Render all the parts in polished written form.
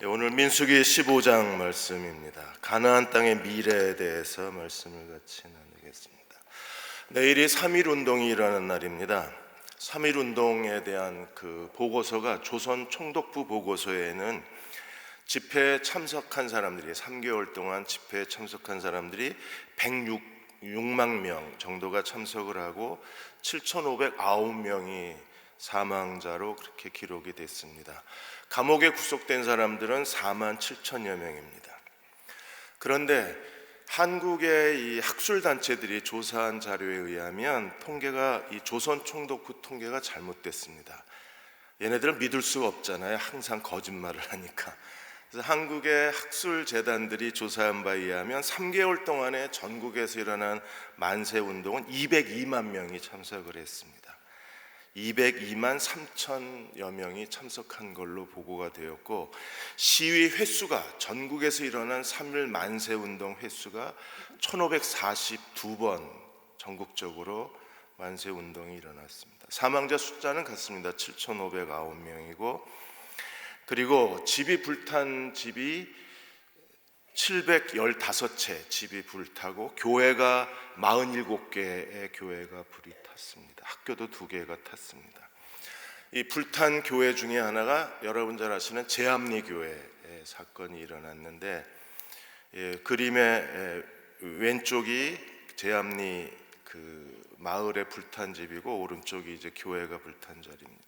오늘 민수기 15장 말씀입니다. 가나안 땅의 미래에 대해서 말씀을 같이 나누겠습니다. 내일이 3.1 운동이 일어나는 날입니다. 3.1 운동에 대한 그 보고서가 조선 총독부 보고서에는 집회에 참석한 사람들이 3개월 동안 집회에 참석한 사람들이 106만 명 정도가 참석을 하고 7,509명이 사망자로 그렇게 기록이 됐습니다. 감옥에 구속된 사람들은 4만 7천여 명입니다. 그런데 한국의 이 학술단체들이 조사한 자료에 의하면 통계가 이 조선 총독부 통계가 잘못됐습니다. 얘네들은 믿을 수가 없잖아요. 항상 거짓말을 하니까. 그래서 한국의 학술재단들이 조사한 바에 의하면 3개월 동안에 전국에서 일어난 만세운동은 202만 명이 참석을 했습니다. 202만 3천여 명이 참석한 걸로 보고가 되었고, 시위 횟수가 전국에서 일어난 3.1 만세운동 횟수가 1542번 전국적으로 만세운동이 일어났습니다. 사망자 숫자는 같습니다. 7,509명이고, 그리고 집이 불탄 집이 715채 집이 불타고 교회가 47개의 교회가 불이 탔습니다. 학교도 2개가 탔습니다. 이 불탄 교회 중에 하나가 여러분 잘 아시는 제암리 교회 사건이 일어났는데, 그림의 왼쪽이 제암리 그 마을에 불탄 집이고 오른쪽이 이제 교회가 불탄 자리입니다.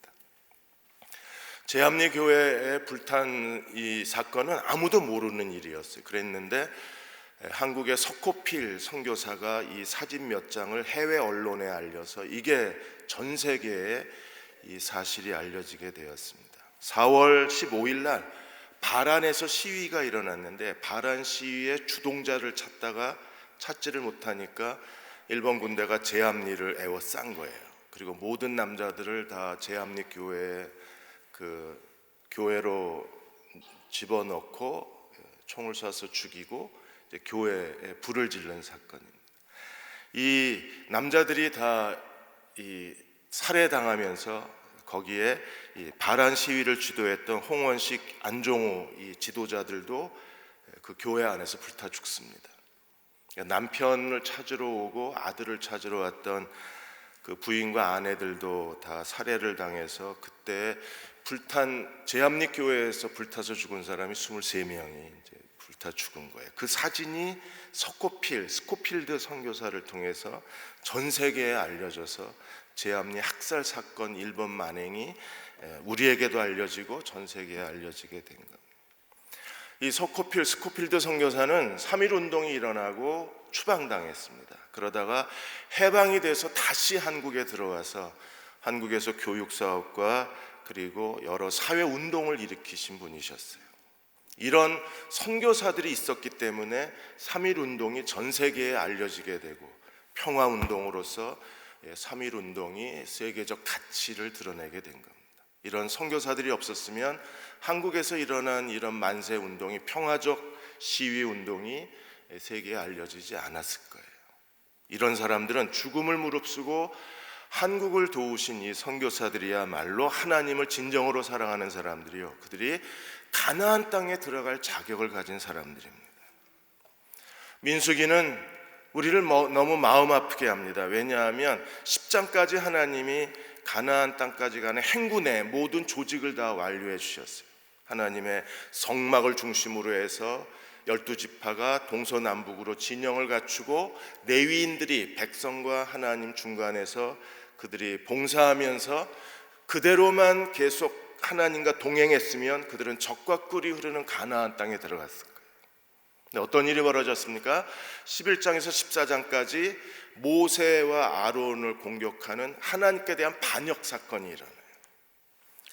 제암리 교회에 불탄 이 사건은 아무도 모르는 일이었어요. 그랬는데 한국의 석호필 선교사가 이 사진 몇 장을 해외 언론에 알려서 이게 전 세계에 이 사실이 알려지게 되었습니다. 4월 15일 날 바란에서 시위가 일어났는데, 바란 시위의 주동자를 찾다가 찾지를 못하니까 일본 군대가 제암리를 에워싼 거예요. 그리고 모든 남자들을 다 제암리 그 교회로 집어넣고 총을 쏴서 죽이고 이제 교회에 불을 지른 사건입니다. 이 남자들이 다 이 살해당하면서 거기에 이 바란 시위를 주도했던 홍원식, 안종호 이 지도자들도 그 교회 안에서 불타 죽습니다. 남편을 찾으러 오고 아들을 찾으러 왔던 그 부인과 아내들도 다 살해를 당해서 그때 불탄 제암리 교회에서 불타서 죽은 사람이 23명이 이제 불타 죽은 거예요. 그 사진이 스코필드 선교사를 통해서 전 세계에 알려져서 제암리 학살 사건 일본 만행이 우리에게도 알려지고 전 세계에 알려지게 된 겁니다. 이 스코필드 선교사는 3.1 운동이 일어나고 추방당했습니다. 그러다가 해방이 돼서 다시 한국에 들어와서 한국에서 교육사업과 그리고 여러 사회운동을 일으키신 분이셨어요. 이런 선교사들이 있었기 때문에 3.1 운동이 전 세계에 알려지게 되고, 평화운동으로서 3.1 운동이 세계적 가치를 드러내게 된 겁니다. 이런 선교사들이 없었으면 한국에서 일어난 이런 만세운동이, 평화적 시위운동이 세계에 알려지지 않았을 거예요. 이런 사람들은 죽음을 무릅쓰고 한국을 도우신 이 선교사들이야말로 하나님을 진정으로 사랑하는 사람들이요, 그들이 가나안 땅에 들어갈 자격을 가진 사람들입니다. 민수기는 우리를 너무 마음 아프게 합니다. 왜냐하면 10장까지 하나님이 가나안 땅까지 가는 행군의 모든 조직을 다 완료해 주셨어요. 하나님의 성막을 중심으로 해서 12지파가 동서남북으로 진영을 갖추고, 레위인들이 백성과 하나님 중간에서 그들이 봉사하면서 그대로만 계속 하나님과 동행했으면 그들은 적과 꿀이 흐르는 가나안 땅에 들어갔을 거예요. 근데 어떤 일이 벌어졌습니까? 11장에서 14장까지 모세와 아론을 공격하는 하나님께 대한 반역 사건이 일어나요.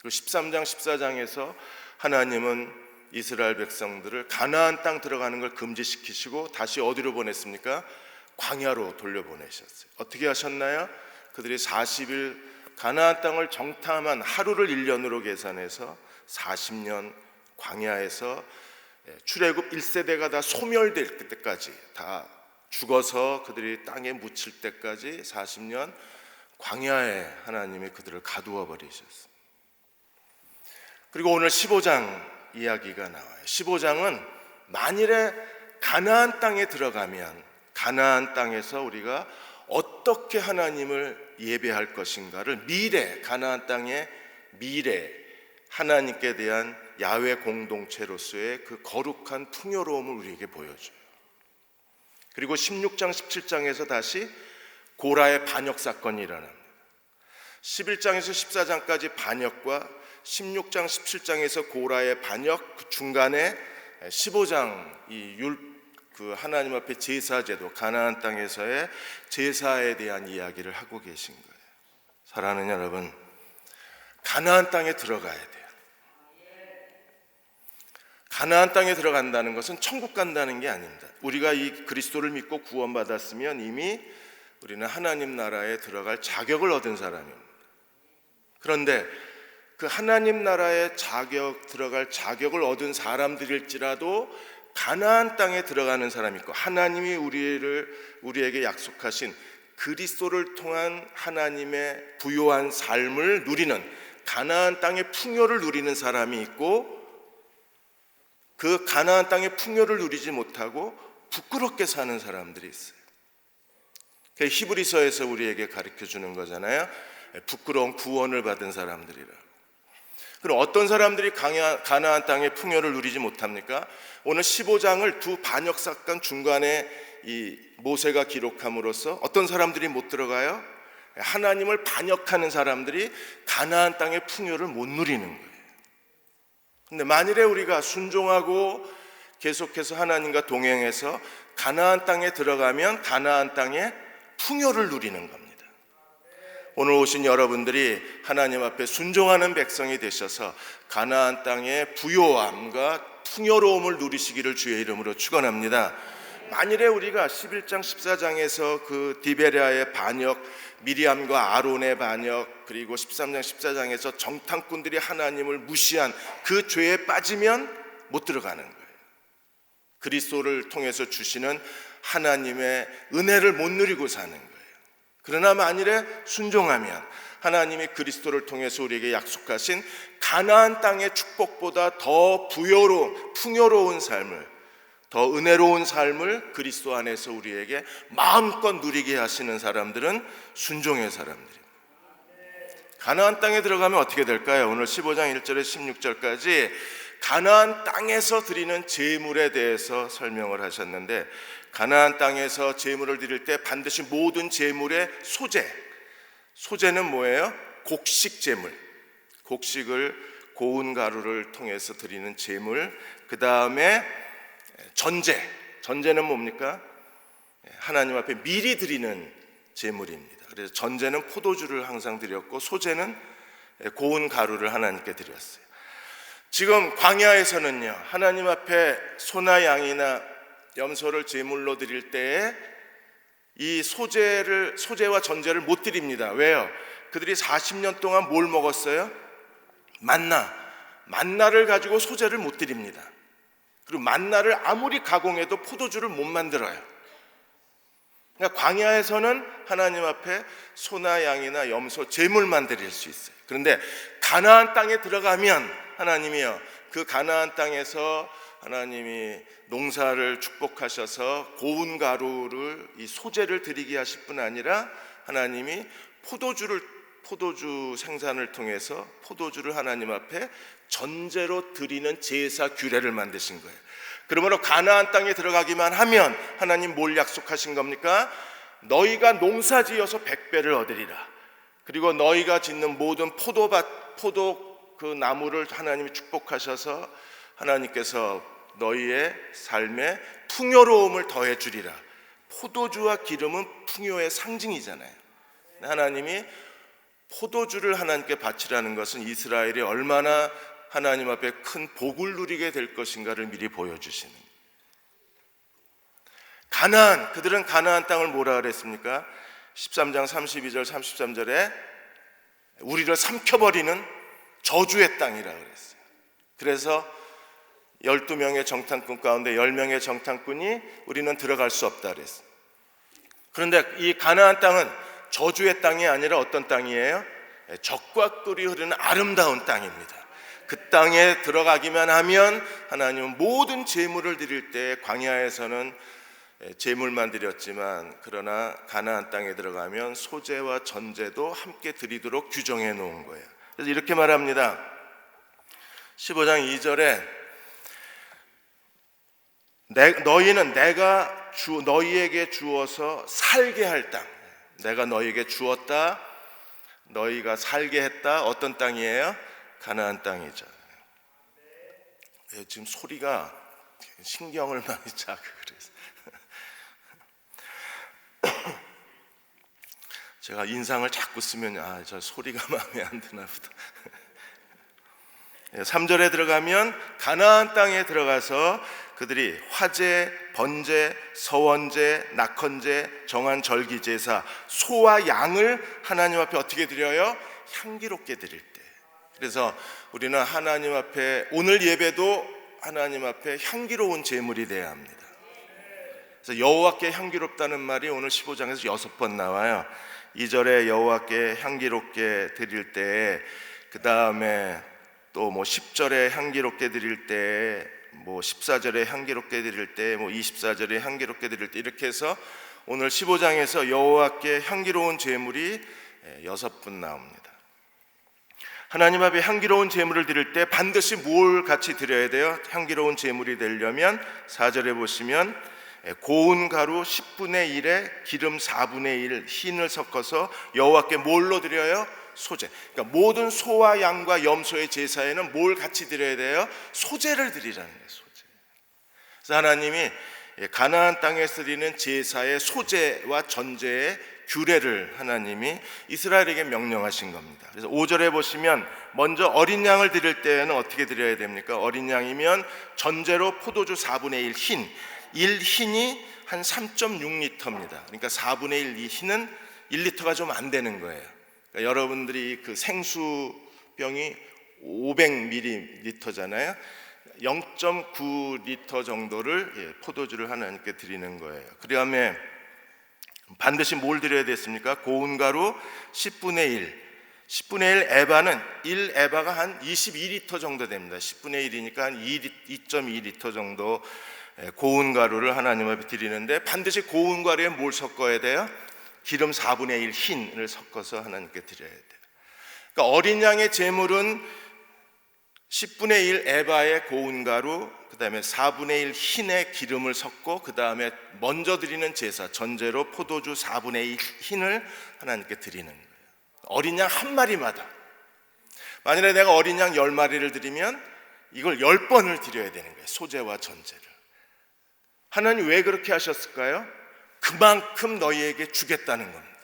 그리고 13장 14장에서 하나님은 이스라엘 백성들을 가나안 땅 들어가는 걸 금지시키시고 다시 어디로 보냈습니까? 광야로 돌려보내셨어요. 어떻게 하셨나요? 그들이 40일 가나안 땅을 정탐한 하루를 1년으로 계산해서 40년 광야에서 출애굽 1세대가 다 소멸될 때까지, 다 죽어서 그들이 땅에 묻힐 때까지 40년 광야에 하나님이 그들을 가두어 버리셨어요. 그리고 오늘 15장 이야기가 나와요. 15장은 만일에 가나안 땅에 들어가면 가나안 땅에서 우리가 어떻게 하나님을 예배할 것인가를 미래, 가나안 땅의 미래 하나님께 대한 야훼 공동체로서의 그 거룩한 풍요로움을 우리에게 보여줘요. 그리고 16장, 17장에서 다시 고라의 반역 사건이 일어납니다. 11장에서 14장까지 반역과 16장, 17장에서 고라의 반역, 그 중간에 15장 그 하나님 앞에 제사제도, 가나안 땅에서의 제사에 대한 이야기를 하고 계신 거예요. 사랑하는 여러분, 가나안 땅에 들어가야 돼요. 가나안 땅에 들어간다는 것은 천국 간다는 게 아닙니다. 우리가 이 그리스도를 믿고 구원받았으면 이미 우리는 하나님 나라에 들어갈 자격을 얻은 사람입니다. 그런데 그 하나님 나라에 들어갈 자격을 얻은 사람들일지라도 가나안 땅에 들어가는 사람이 있고, 하나님이 우리에게 약속하신 그리스도를 통한 하나님의 부요한 삶을 누리는, 가나안 땅의 풍요를 누리는 사람이 있고, 그 가나안 땅의 풍요를 누리지 못하고 부끄럽게 사는 사람들이 있어요. 히브리서에서 우리에게 가르쳐 주는 거잖아요. 부끄러운 구원을 받은 사람들이라. 그럼 어떤 사람들이 가나안 땅의 풍요를 누리지 못합니까? 오늘 15장을 두 반역 사건 중간에 이 모세가 기록함으로써 어떤 사람들이 못 들어가요? 하나님을 반역하는 사람들이 가나안 땅의 풍요를 못 누리는 거예요. 근데 만일에 우리가 순종하고 계속해서 하나님과 동행해서 가나안 땅에 들어가면 가나안 땅의 풍요를 누리는 겁니다. 오늘 오신 여러분들이 하나님 앞에 순종하는 백성이 되셔서 가나안 땅의 부요함과 풍요로움을 누리시기를 주의 이름으로 축원합니다. 만일에 우리가 11장 14장에서 그 디베랴의 반역, 미리암과 아론의 반역, 그리고 13장 14장에서 정탐꾼들이 하나님을 무시한 그 죄에 빠지면 못 들어가는 거예요. 그리스도를 통해서 주시는 하나님의 은혜를 못 누리고 사는 거예요. 그러나 만일에 순종하면 하나님이 그리스도를 통해서 우리에게 약속하신 가나안 땅의 축복보다 더 풍요로운 삶을, 더 은혜로운 삶을 그리스도 안에서 우리에게 마음껏 누리게 하시는 사람들은 순종의 사람들입니다. 가나안 땅에 들어가면 어떻게 될까요? 오늘 15장 1절에서 16절까지 가나안 땅에서 드리는 제물에 대해서 설명을 하셨는데, 가나안 땅에서 제물을 드릴 때 반드시 모든 제물의 소재는 뭐예요? 곡식 제물, 곡식을 고운 가루를 통해서 드리는 제물. 그 다음에 전제는 뭡니까? 하나님 앞에 미리 드리는 제물입니다. 그래서 전제는 포도주를 항상 드렸고, 소재는 고운 가루를 하나님께 드렸어요. 지금 광야에서는요, 하나님 앞에 소나 양이나 염소를 제물로 드릴 때에 이 소재와 전제를 못 드립니다. 왜요? 그들이 40년 동안 뭘 먹었어요? 만나를 가지고 소재를 못 드립니다. 그리고 만나를 아무리 가공해도 포도주를 못 만들어요. 그러니까 광야에서는 하나님 앞에 소나 양이나 염소 제물만 드릴 수 있어요. 그런데 가나안 땅에 들어가면 하나님이요, 그 가나안 땅에서 하나님이 농사를 축복하셔서 고운 가루를, 이 소재를 드리게 하실 뿐 아니라 하나님이 포도주 생산을 통해서 포도주를 하나님 앞에 전제로 드리는 제사 규례를 만드신 거예요. 그러므로 가나안 땅에 들어가기만 하면 하나님 뭘 약속하신 겁니까? 너희가 농사지어서 100배를 얻으리라. 그리고 너희가 짓는 모든 포도 그 나무를 하나님이 축복하셔서 하나님께서 너희의 삶에 풍요로움을 더해 주리라. 포도주와 기름은 풍요의 상징이잖아요. 하나님이 포도주를 하나님께 바치라는 것은 이스라엘이 얼마나 하나님 앞에 큰 복을 누리게 될 것인가를 미리 보여주시는. 그들은 가나안 땅을 뭐라 그랬습니까? 13장 32절 33절에 우리를 삼켜버리는 저주의 땅이라 그랬어요. 그래서 12명의 정탐꾼 가운데 10명의 정탐꾼이 우리는 들어갈 수 없다 그랬어요. 그런데 이 가나안 땅은 저주의 땅이 아니라 어떤 땅이에요? 젖과 꿀이 흐르는 아름다운 땅입니다. 그 땅에 들어가기만 하면 하나님은 모든 제물을 드릴 때 광야에서는 제물만 드렸지만 그러나 가나안 땅에 들어가면 소제와 전제도 함께 드리도록 규정해 놓은 거예요. 그래서 이렇게 말합니다. 15장 2절에 너희는 내가 너희에게 주어서 살게 할 땅, 내가 너희에게 주었다, 너희가 살게 했다. 어떤 땅이에요? 가나안 땅이죠. 지금 소리가 신경을 많이 자극 그래서 제가 인상을 자꾸 쓰면 저 소리가 마음에 안 드나 보다. 3절에 들어가면 가나안 땅에 들어가서 그들이 화제, 번제, 서원제, 낙헌제, 정한 절기 제사, 소와 양을 하나님 앞에 어떻게 드려요? 향기롭게 드릴 때. 그래서 우리는 하나님 앞에 오늘 예배도 하나님 앞에 향기로운 제물이 되어야 합니다. 그래서 여호와께 향기롭다는 말이 오늘 15장에서 6번 나와요. 2절에 여호와께 향기롭게 드릴 때, 그 다음에 또 10절에 향기롭게 드릴 때, 14절에 향기롭게 드릴 때, 24절에 향기롭게 드릴 때, 이렇게 해서 오늘 15장에서 여호와께 향기로운 제물이 6번 나옵니다. 하나님 앞에 향기로운 제물을 드릴 때 반드시 뭘 같이 드려야 돼요? 향기로운 제물이 되려면 4절에 보시면 고운 가루 10분의 1에 기름 4분의 1 흰을 섞어서 여호와께 뭘로 드려요? 소제. 그러니까 모든 소와 양과 염소의 제사에는 뭘 같이 드려야 돼요? 소제를 드리라는 거예요. 소제. 그래서 하나님이 가나안 땅에서 드리는 제사의 소제와 전제의 규례를 하나님이 이스라엘에게 명령하신 겁니다. 그래서 5절에 보시면 먼저 어린 양을 드릴 때는 어떻게 드려야 됩니까? 어린 양이면 전제로 포도주 4분의 1 흰, 1 흰이 한 3.6리터입니다. 그러니까 4분의 1 이 흰은 1리터가 좀 안 되는 거예요. 그러니까 여러분들이 그 생수병이 500ml잖아요. 0.9리터 정도를 포도주를 하나님께 드리는 거예요. 그 다음에 반드시 뭘 드려야 됐습니까? 고운 가루 10분의 1. 10분의 1 에바는 1 에바가 한 22리터 정도 됩니다. 10분의 1이니까 한 2.2리터 정도 고운 가루를 하나님 앞에 드리는데 반드시 고운 가루에 뭘 섞어야 돼요? 기름 4분의 1 흰을 섞어서 하나님께 드려야 돼요. 그러니까 어린 양의 제물은 10분의 1 에바의 고운 가루, 그 다음에 4분의 1 흰의 기름을 섞고 그 다음에 먼저 드리는 제사 전제로 포도주 4분의 1 흰을 하나님께 드리는 거예요. 어린 양 한 마리마다. 만일에 내가 어린 양 10마리를 드리면 이걸 10번을 드려야 되는 거예요. 소제와 전제를. 하나님 왜 그렇게 하셨을까요? 그만큼 너희에게 주겠다는 겁니다.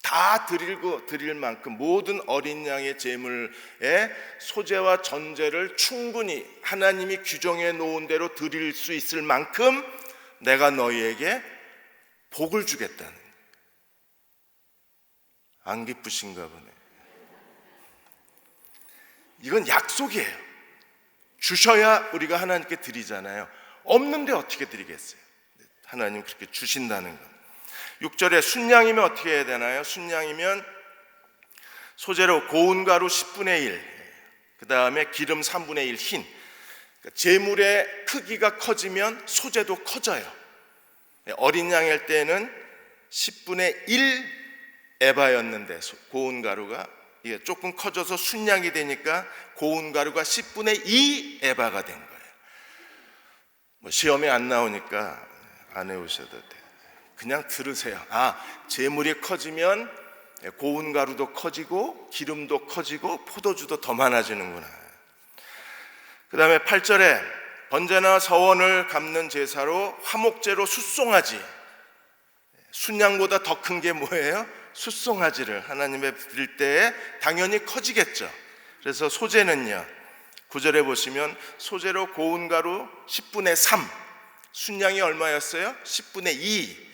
다 드릴 만큼 모든 어린 양의 제물에 소제와 전제를 충분히 하나님이 규정해 놓은 대로 드릴 수 있을 만큼 내가 너희에게 복을 주겠다는 거예요. 안 기쁘신가 보네. 이건 약속이에요. 주셔야 우리가 하나님께 드리잖아요. 없는데 어떻게 드리겠어요? 하나님 그렇게 주신다는 것. 6절에 순양이면 어떻게 해야 되나요? 순양이면 소재로 고운 가루 10분의 1, 그 다음에 기름 3분의 1 흰. 그러니까 제물의 크기가 커지면 소재도 커져요. 어린 양일 때는 10분의 1 에바였는데 고운 가루가 이게 조금 커져서 순양이 되니까 고운 가루가 10분의 2 에바가 된 거예요. 시험에 안 나오니까 안 해오셔도 돼요. 그냥 들으세요. 제물이 커지면 고운 가루도 커지고 기름도 커지고 포도주도 더 많아지는구나. 그 다음에 8절에 번제나 서원을 갚는 제사로 화목제로 숫송아지, 순양보다 더 큰 게 뭐예요? 숫송아지를 하나님에 드릴 때에 당연히 커지겠죠. 그래서 소제는요, 9절에 보시면 소제로 고운 가루 10분의 3, 순양이 얼마였어요? 10분의 2.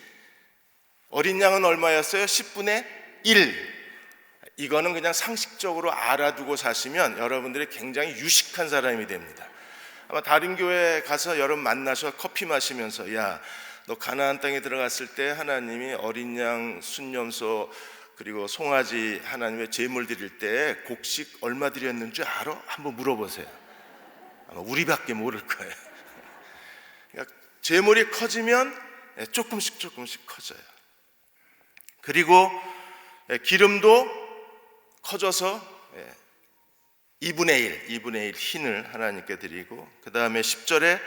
어린 양은 얼마였어요? 10분의 1. 이거는 그냥 상식적으로 알아두고 사시면 여러분들이 굉장히 유식한 사람이 됩니다. 아마 다른 교회 가서 여러분 만나서 커피 마시면서 야, 너 가나안 땅에 들어갔을 때 하나님이 어린 양, 순염소, 그리고 송아지 하나님의 제물 드릴 때 곡식 얼마 드렸는 줄 알아? 한번 물어보세요. 아마 우리밖에 모를 거예요. 그러니까 제물이 커지면 조금씩 커져요. 그리고 기름도 커져서 2분의 1 흰을 하나님께 드리고, 그 다음에 10절에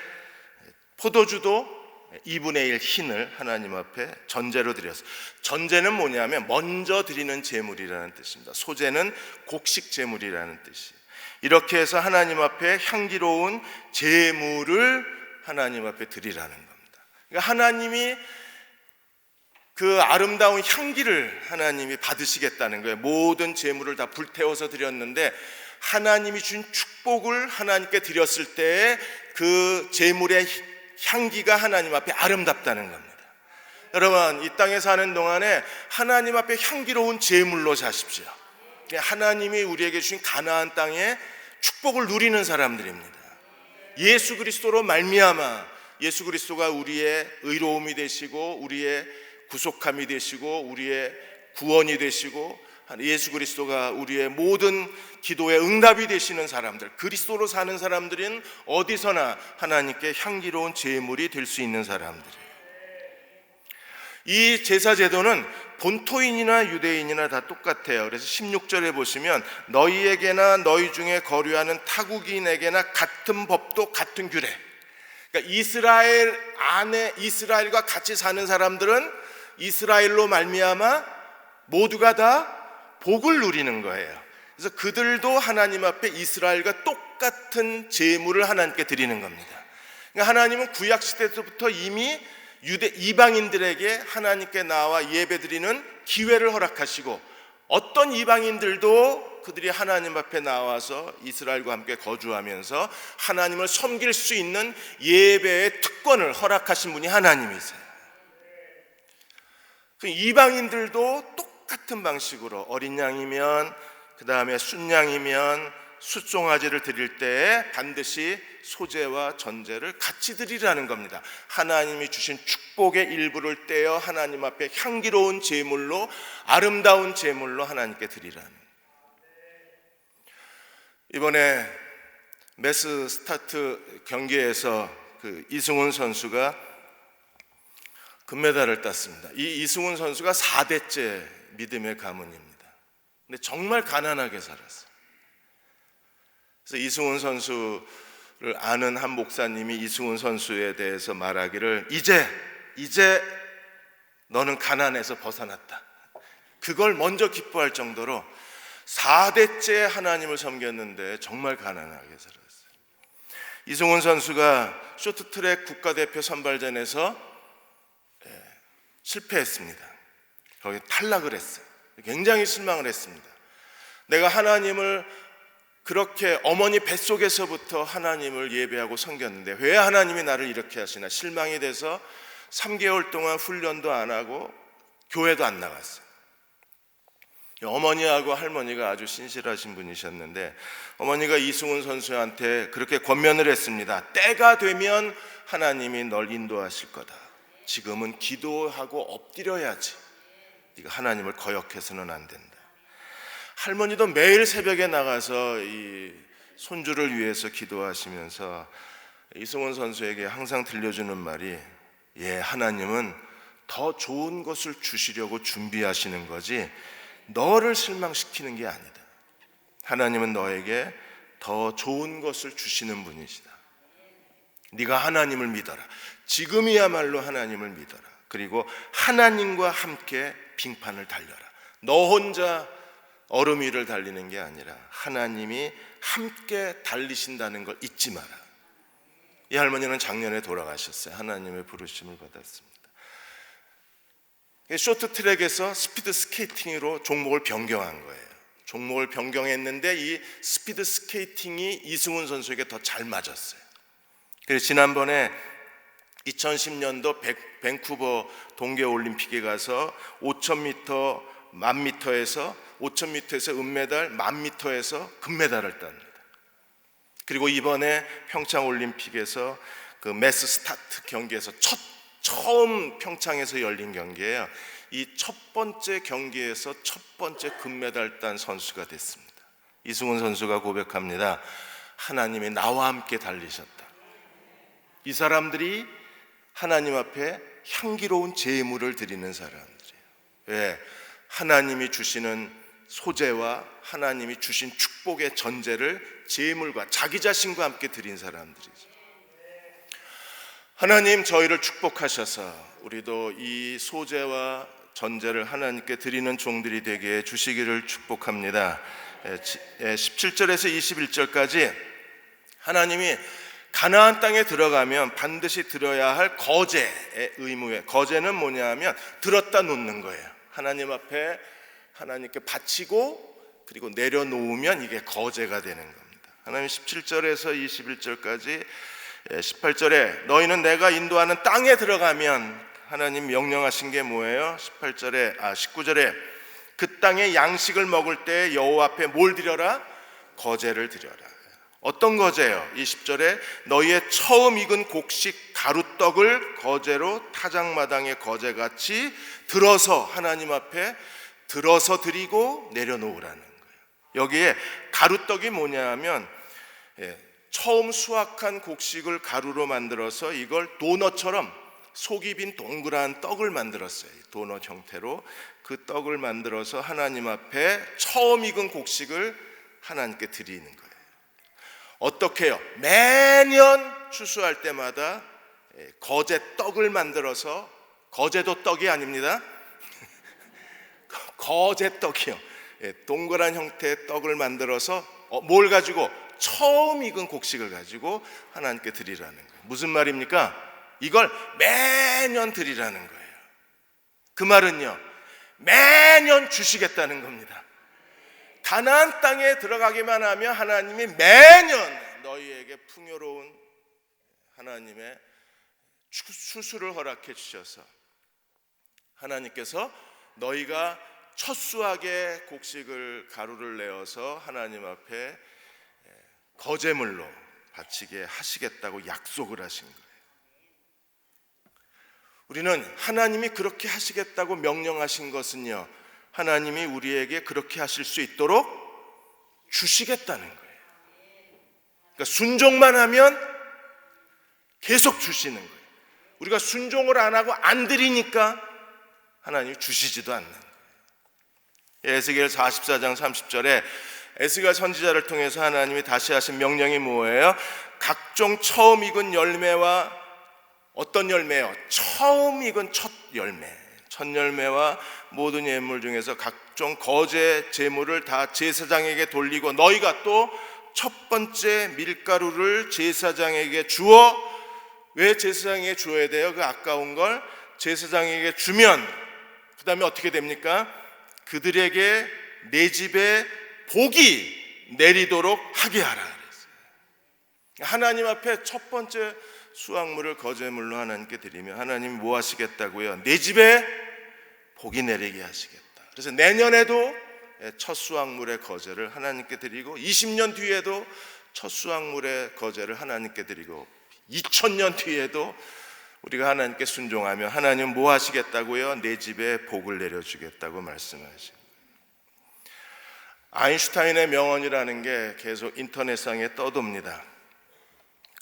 포도주도 2분의 1 흰을 하나님 앞에 전제로 드렸어요. 전제는 뭐냐면 먼저 드리는 제물이라는 뜻입니다. 소제는 곡식 제물이라는 뜻이에요. 이렇게 해서 하나님 앞에 향기로운 제물을 하나님 앞에 드리라는 겁니다. 그러니까 하나님이 그 아름다운 향기를 하나님이 받으시겠다는 거예요. 모든 제물을 다 불태워서 드렸는데 하나님이 준 축복을 하나님께 드렸을 때에 그 제물의 향기가 하나님 앞에 아름답다는 겁니다. 여러분, 이 땅에 사는 동안에 하나님 앞에 향기로운 제물로 사십시오. 하나님이 우리에게 주신 가나안 땅에 축복을 누리는 사람들입니다. 예수 그리스도로 말미암아, 예수 그리스도가 우리의 의로움이 되시고 우리의 구속함이 되시고 우리의 구원이 되시고 예수 그리스도가 우리의 모든 기도의 응답이 되시는 사람들, 그리스도로 사는 사람들은 어디서나 하나님께 향기로운 제물이 될 수 있는 사람들이에요. 이 제사 제도는 본토인이나 유대인이나 다 똑같아요. 그래서 16절에 보시면 너희에게나 너희 중에 거류하는 타국인에게나 같은 법도 같은 규례. 그러니까 이스라엘 안에 이스라엘과 같이 사는 사람들은 이스라엘로 말미암아 모두가 다 복을 누리는 거예요. 그래서 그들도 하나님 앞에 이스라엘과 똑같은 제물을 하나님께 드리는 겁니다. 그러니까 하나님은 구약 시대 때부터 이미 이방인들에게 하나님께 나와 예배드리는 기회를 허락하시고, 어떤 이방인들도 그들이 하나님 앞에 나와서 이스라엘과 함께 거주하면서 하나님을 섬길 수 있는 예배의 특권을 허락하신 분이 하나님이세요. 그 이방인들도 똑같은 방식으로 어린 양이면, 그 다음에 순양이면 숫송아지를 드릴 때 반드시 소제와 전제를 같이 드리라는 겁니다. 하나님이 주신 축복의 일부를 떼어 하나님 앞에 향기로운 제물로, 아름다운 제물로 하나님께 드리라는. 이번에 메스 스타트 경기에서 그 이승훈 선수가 금메달을 땄습니다. 이 이승훈 선수가 4대째 믿음의 가문입니다. 근데 정말 가난하게 살았어요. 그래서 이승훈 선수를 아는 한 목사님이 이승훈 선수에 대해서 말하기를, 이제 너는 가난에서 벗어났다. 그걸 먼저 기뻐할 정도로 4대째 하나님을 섬겼는데 정말 가난하게 살았어요. 이승훈 선수가 쇼트트랙 국가대표 선발전에서 실패했습니다. 거기 탈락을 했어요. 굉장히 실망을 했습니다. 내가 하나님을 그렇게 어머니 뱃속에서부터 하나님을 예배하고 섬겼는데 왜 하나님이 나를 이렇게 하시나, 실망이 돼서 3개월 동안 훈련도 안 하고 교회도 안 나갔어요. 어머니하고 할머니가 아주 신실하신 분이셨는데 어머니가 이승훈 선수한테 그렇게 권면을 했습니다. 때가 되면 하나님이 널 인도하실 거다. 지금은 기도하고 엎드려야지. 네가 하나님을 거역해서는 안 된다. 할머니도 매일 새벽에 나가서 이 손주를 위해서 기도하시면서 이승훈 선수에게 항상 들려주는 말이, 하나님은 더 좋은 것을 주시려고 준비하시는 거지 너를 실망시키는 게 아니다. 하나님은 너에게 더 좋은 것을 주시는 분이시다. 네가 하나님을 믿어라. 지금이야말로 하나님을 믿어라. 그리고 하나님과 함께 빙판을 달려라. 너 혼자 얼음 위를 달리는 게 아니라 하나님이 함께 달리신다는 걸 잊지 마라. 이 할머니는 작년에 돌아가셨어요. 하나님의 부르심을 받았습니다. 쇼트트랙에서 스피드 스케이팅으로 종목을 변경한 거예요. 종목을 변경했는데 이 스피드 스케이팅이 이승훈 선수에게 더 잘 맞았어요. 그래서 지난번에 2010년도 밴쿠버 동계올림픽에 가서 5000m, 1000m에서 5000m에서 은메달, 1000m에서 금메달을 땄습니다. 그리고 이번에 평창올림픽에서 그 메스 스타트 경기에서 처음 평창에서 열린 경기예요. 이 첫 번째 경기에서 첫 번째 금메달 딴 선수가 됐습니다. 이승훈 선수가 고백합니다. 하나님이 나와 함께 달리셨다. 이 사람들이 하나님 앞에 향기로운 제물을 드리는 사람들이에요. 왜? 하나님이 주시는 소재와 하나님이 주신 축복의 전제를 제물과 자기 자신과 함께 드린 사람들이죠. 하나님 저희를 축복하셔서 우리도 이 소재와 전제를 하나님께 드리는 종들이 되게 주시기를 축복합니다. 17절에서 21절까지 하나님이 가나안 땅에 들어가면 반드시 들어야 할 거제의 의무에, 거제는 뭐냐 하면 들었다 놓는 거예요. 하나님 앞에 하나님께 바치고 그리고 내려놓으면 이게 거제가 되는 겁니다. 하나님 17절에서 21절까지 18절에 너희는 내가 인도하는 땅에 들어가면 하나님 명령하신 게 뭐예요? 19절에 그 땅의 양식을 먹을 때 여호와 앞에 뭘 드려라? 거제를 드려라. 어떤 거제요? 20절에 너희의 처음 익은 곡식 가루떡을 거제로 타작마당의 거제같이 들어서 하나님 앞에 들어서 드리고 내려놓으라는 거예요. 여기에 가루떡이 뭐냐 하면 처음 수확한 곡식을 가루로 만들어서 이걸 도넛처럼 속이 빈 동그란 떡을 만들었어요. 도넛 형태로 그 떡을 만들어서 하나님 앞에 처음 익은 곡식을 하나님께 드리는 거예요. 어떻게 해요? 매년 추수할 때마다 거제 떡을 만들어서, 거제도 떡이 아닙니다. 거제 떡이요. 동그란 형태의 떡을 만들어서 뭘 가지고? 처음 익은 곡식을 가지고 하나님께 드리라는 거예요. 무슨 말입니까? 이걸 매년 드리라는 거예요. 그 말은요, 매년 주시겠다는 겁니다. 가나안 땅에 들어가기만 하면 하나님이 매년 너희에게 풍요로운 하나님의 추수를 허락해 주셔서 하나님께서 너희가 첫 수확의 곡식을 가루를 내어서 하나님 앞에 거제물로 바치게 하시겠다고 약속을 하신 거예요. 우리는 하나님이 그렇게 하시겠다고 명령하신 것은요, 하나님이 우리에게 그렇게 하실 수 있도록 주시겠다는 거예요. 그러니까 순종만 하면 계속 주시는 거예요. 우리가 순종을 안 하고 안 드리니까 하나님이 주시지도 않는 거예요. 에스겔 44장 30절에 에스겔 선지자를 통해서 하나님이 다시 하신 명령이 뭐예요? 각종 처음 익은 열매와, 어떤 열매요? 처음 익은 첫 열매, 첫 열매와 모든 예물 중에서 각종 거제 제물을 다 제사장에게 돌리고 너희가 또 첫 번째 밀가루를 제사장에게 주어, 왜 제사장에게 주어야 돼요? 그 아까운 걸 제사장에게 주면 그 다음에 어떻게 됩니까? 그들에게 내 집에 복이 내리도록 하게 하라 그랬어요. 하나님 앞에 첫 번째 수확물을 거제물로 하나님께 드리면 하나님이 뭐 하시겠다고요? 내 집에 복이 내리게 하시겠다. 그래서 내년에도 첫 수확물의 거제를 하나님께 드리고 20년 뒤에도 첫 수확물의 거제를 하나님께 드리고 2000년 뒤에도 우리가 하나님께 순종하면 하나님 뭐 하시겠다고요? 내 집에 복을 내려주겠다고 말씀하시고, 아인슈타인의 명언이라는 게 계속 인터넷상에 떠돕니다.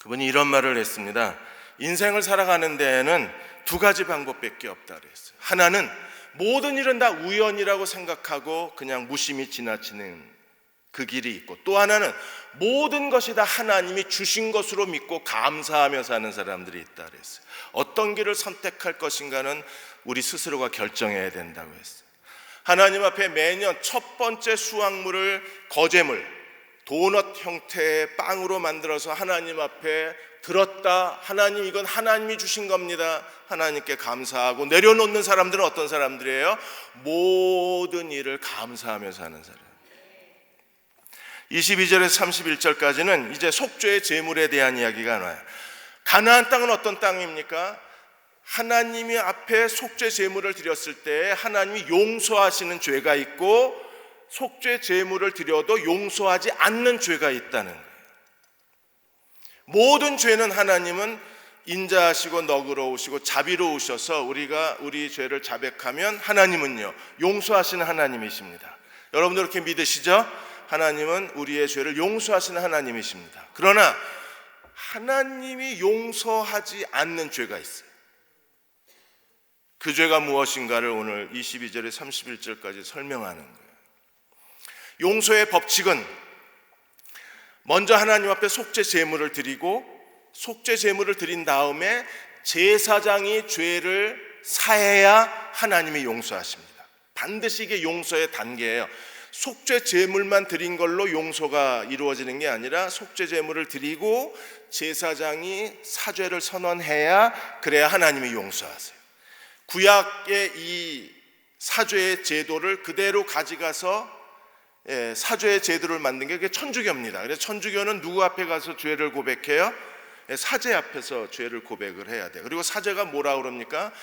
그분이 이런 말을 했습니다. 인생을 살아가는 데에는 두 가지 방법밖에 없다 그랬어요. 하나는 모든 일은 다 우연이라고 생각하고 그냥 무심히 지나치는 그 길이 있고, 또 하나는 모든 것이 다 하나님이 주신 것으로 믿고 감사하며 사는 사람들이 있다 그랬어요. 어떤 길을 선택할 것인가는 우리 스스로가 결정해야 된다고 했어요. 하나님 앞에 매년 첫 번째 수확물을 거제물, 도넛 형태의 빵으로 만들어서 하나님 앞에 들었다. 하나님, 이건 하나님이 주신 겁니다. 하나님께 감사하고 내려놓는 사람들은 어떤 사람들이에요? 모든 일을 감사하며 사는 사람. 22절에서 31절까지는 이제 속죄의 제물에 대한 이야기가 나와요. 가나안 땅은 어떤 땅입니까? 하나님이 앞에 속죄 제물을 드렸을 때 하나님이 용서하시는 죄가 있고, 속죄 제물을 드려도 용서하지 않는 죄가 있다는 거예요. 모든 죄는 하나님은 인자하시고 너그러우시고 자비로우셔서 우리가 우리 죄를 자백하면 하나님은요 용서하시는 하나님이십니다. 여러분들 그렇게 믿으시죠? 하나님은 우리의 죄를 용서하시는 하나님이십니다. 그러나 하나님이 용서하지 않는 죄가 있어요. 그 죄가 무엇인가를 오늘 22절에 31절까지 설명하는 거예요. 용서의 법칙은 먼저 하나님 앞에 속죄 제물을 드리고 속죄 제물을 드린 다음에 제사장이 죄를 사해야 하나님이 용서하십니다. 반드시 이게 용서의 단계예요. 속죄 제물만 드린 걸로 용서가 이루어지는 게 아니라 속죄 제물을 드리고 제사장이 사죄를 선언해야 그래야 하나님이 용서하세요. 구약의 이 사죄의 제도를 그대로 가져가서 사죄의 제도를 만든 게 그게 천주교입니다. 그래서 천주교는 누구 앞에 가서 죄를 고백해요? 사제 앞에서 죄를 고백을 해야 돼요. 그리고 사제가 뭐라 그럽니까?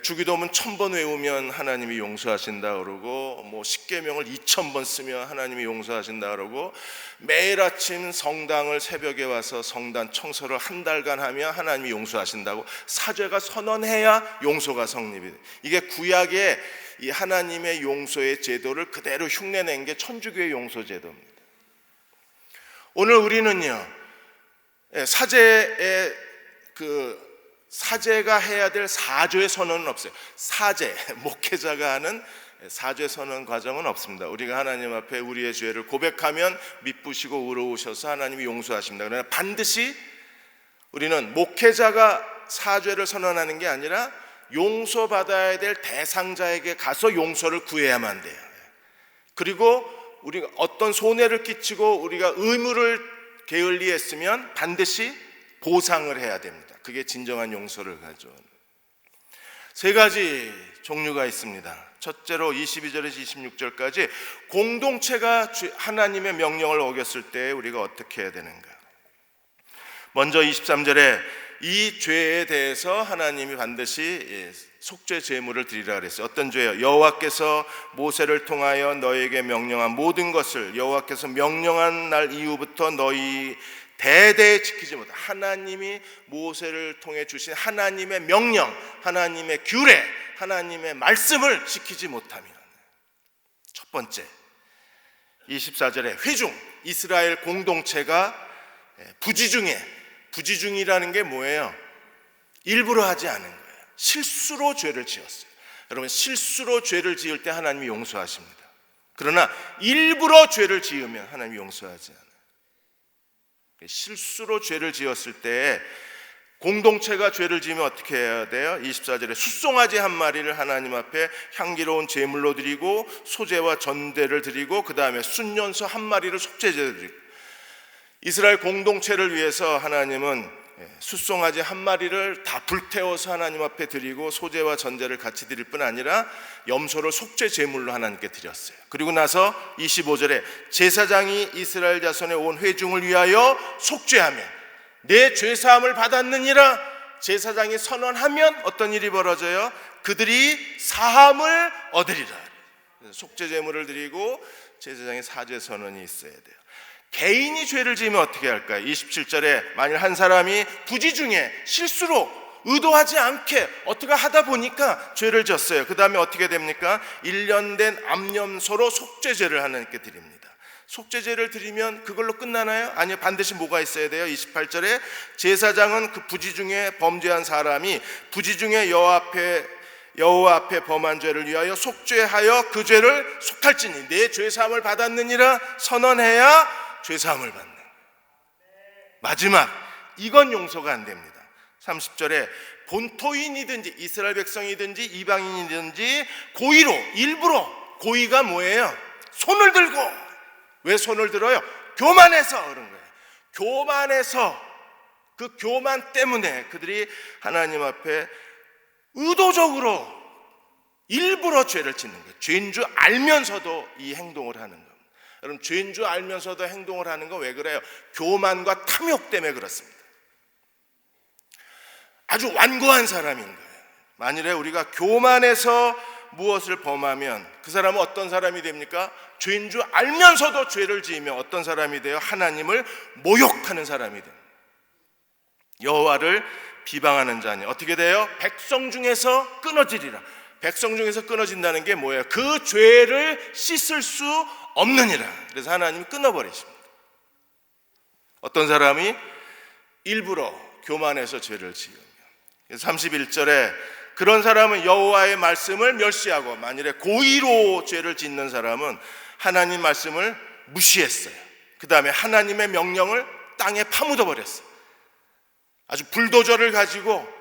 주기도문 1000번 외우면 하나님이 용서하신다 그러고 뭐 십계명을 2000번 쓰면 하나님이 용서하신다 그러고 매일 아침 성당을 새벽에 와서 성단 청소를 한 달간 하면 하나님이 용서하신다고 사제가 선언해야 용서가 성립이 돼요. 이게 구약의 이 하나님의 용서의 제도를 그대로 흉내낸 게 천주교의 용서 제도입니다. 오늘 우리는요 사제의 사제가 해야 될 사죄 선언은 없어요. 사제, 목회자가 하는 사죄 선언 과정은 없습니다. 우리가 하나님 앞에 우리의 죄를 고백하면 미쁘시고 의로우셔서 하나님이 용서하십니다. 그러나 반드시 우리는 목회자가 사죄를 선언하는 게 아니라 용서받아야 될 대상자에게 가서 용서를 구해야만 돼요. 그리고 우리가 어떤 손해를 끼치고 우리가 의무를 게을리했으면 반드시 보상을 해야 됩니다. 그게 진정한 용서를 가져오는. 세 가지 종류가 있습니다. 첫째로 22절에서 26절까지 공동체가 하나님의 명령을 어겼을 때 우리가 어떻게 해야 되는가. 먼저 23절에 이 죄에 대해서 하나님이 반드시 속죄 제물을 드리라 그랬어요. 어떤 죄요? 여호와께서 모세를 통하여 너에게 명령한 모든 것을 여호와께서 명령한 날 이후부터 너희 대대에 지키지 못한, 하나님이 모세를 통해 주신 하나님의 명령, 하나님의 규례, 하나님의 말씀을 지키지 못하면. 첫 번째 24절에 회중, 이스라엘 공동체가 부지중이라는 게 뭐예요? 일부러 하지 않은 거예요. 실수로 죄를 지었어요. 여러분, 실수로 죄를 지을 때 하나님이 용서하십니다. 그러나 일부러 죄를 지으면 하나님이 용서하지 않아요. 실수로 죄를 지었을 때 공동체가 죄를 지으면 어떻게 해야 돼요? 24절에 숫송아지 한 마리를 하나님 앞에 향기로운 제물로 드리고 소제와 전대를 드리고 그 다음에 순년소 한 마리를 속죄제로 드리고, 이스라엘 공동체를 위해서 하나님은 숫송아지 한 마리를 다 불태워서 하나님 앞에 드리고 소제와 전제를 같이 드릴 뿐 아니라 염소를 속죄 제물로 하나님께 드렸어요. 그리고 나서 25절에 제사장이 이스라엘 자손의 온 회중을 위하여 속죄하면 내 죄사함을 받았느니라. 제사장이 선언하면 어떤 일이 벌어져요? 그들이 사함을 얻으리라. 속죄 제물을 드리고 제사장의 사죄 선언이 있어야 돼요. 개인이 죄를 지으면 어떻게 할까요? 27절에 만일 한 사람이 부지중에 실수로 의도하지 않게 어떻게 하다 보니까 죄를 졌어요. 그 다음에 어떻게 됩니까? 1년 된 암염소로 속죄제를 하나님께 드립니다. 속죄제를 드리면 그걸로 끝나나요? 아니요, 반드시 뭐가 있어야 돼요? 28절에 제사장은 그 부지중에 범죄한 사람이 부지중에 여호와 앞에 범한 죄를 위하여 속죄하여 그 죄를 속할지니 내 죄사함을 받았느니라 선언해야 죄사함을 받는 거예요. 마지막, 이건 용서가 안 됩니다. 30절에 본토인이든지 이스라엘 백성이든지 이방인이든지 고의로, 일부러, 고의가 뭐예요? 손을 들고. 왜 손을 들어요? 교만해서 그런 거예요. 교만해서, 그 교만 때문에 그들이 하나님 앞에 의도적으로 일부러 죄를 짓는 거예요. 죄인 줄 알면서도 이 행동을 하는 거예요. 여러분, 죄인 줄 알면서도 행동을 하는 건 왜 그래요? 교만과 탐욕 때문에 그렇습니다. 아주 완고한 사람인 거예요. 만일에 우리가 교만해서 무엇을 범하면 그 사람은 어떤 사람이 됩니까? 죄인 줄 알면서도 죄를 지으면 어떤 사람이 돼요? 하나님을 모욕하는 사람이 됩니다. 여호와를 비방하는 자니 어떻게 돼요? 백성 중에서 끊어지리라. 백성 중에서 끊어진다는 게 뭐예요? 그 죄를 씻을 수 없느니라. 그래서 하나님이 끊어버리십니다. 어떤 사람이 일부러 교만해서 죄를 지으며, 31절에 그런 사람은 여호와의 말씀을 멸시하고, 만일에 고의로 죄를 짓는 사람은 하나님 말씀을 무시했어요. 그 다음에 하나님의 명령을 땅에 파묻어 버렸어요. 아주 불도저를 가지고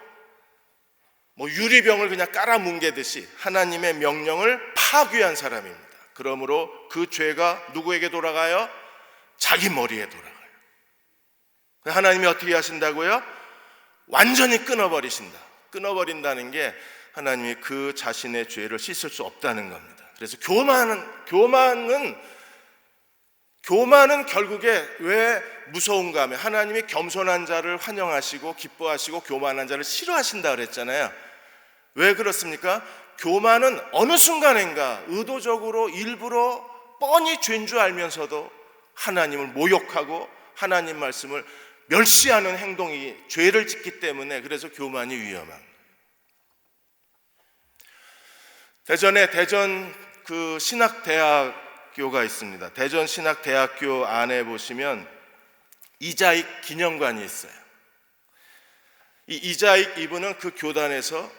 유리병을 그냥 깔아뭉개듯이 하나님의 명령을 파괴한 사람입니다. 그러므로 그 죄가 누구에게 돌아가요? 자기 머리에 돌아가요. 하나님이 어떻게 하신다고요? 완전히 끊어버리신다. 끊어버린다는 게 하나님이 그 자신의 죄를 씻을 수 없다는 겁니다. 그래서 교만은 결국에 왜 무서운가 하면, 하나님이 겸손한 자를 환영하시고 기뻐하시고 교만한 자를 싫어하신다 그랬잖아요. 왜 그렇습니까? 교만은 어느 순간인가 의도적으로 일부러 뻔히 죄인 줄 알면서도 하나님을 모욕하고 하나님 말씀을 멸시하는 행동이 죄를 짓기 때문에, 그래서 교만이 위험한 거예요. 대전에 대전 그 신학대학교가 있습니다. 대전 신학대학교 안에 보시면 이자익 기념관이 있어요. 이 이자익 이분은 그 교단에서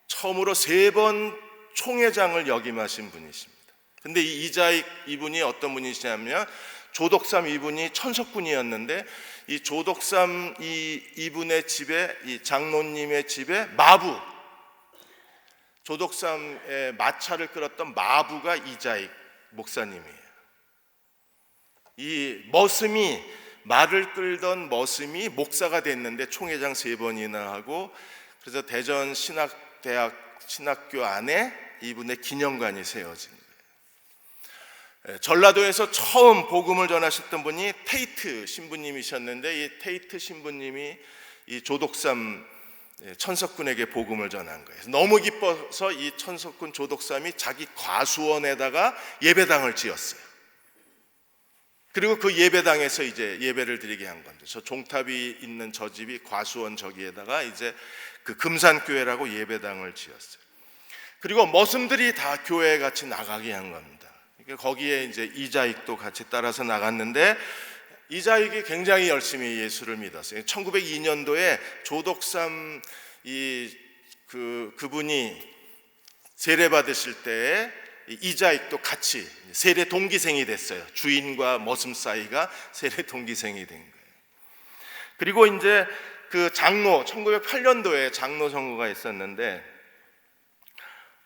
처음으로 3번 총회장을 역임하신 분이십니다. 근데 이 이자익 이분이 어떤 분이시냐면, 조덕삼 이분이 천석군이었는데, 이 조덕삼 이분의 집에, 이 장로님의 집에 마부, 조덕삼의 마차를 끌었던 마부가 이자익 목사님이에요. 이 머슴이, 말을 끌던 머슴이 목사가 됐는데 총회장 3번이나 하고, 그래서 대전 신학교 안에 이분의 기념관이 세워진 거예요. 전라도에서 처음 복음을 전하셨던 분이 테이트 신부님이셨는데, 이 테이트 신부님이 이 조덕삼 천석군에게 복음을 전한 거예요. 너무 기뻐서 이 천석군 조덕삼이 자기 과수원에다가 예배당을 지었어요. 그리고 그 예배당에서 이제 예배를 드리게 한 건데, 저 종탑이 있는 저 집이 과수원 저기에다가 이제 그 금산교회라고 예배당을 지었어요. 그리고 머슴들이 다 교회에 같이 나가게 한 겁니다. 거기에 이제 이자익도 같이 따라서 나갔는데, 이자익이 굉장히 열심히 예수를 믿었어요. 1902년도에 조덕삼 그분이 세례 받으실 때에 이자익도 같이 세례 동기생이 됐어요. 주인과 머슴 사이가 세례 동기생이 된 거예요. 그리고 이제 그 장로, 1908년도에 장로 선거가 있었는데,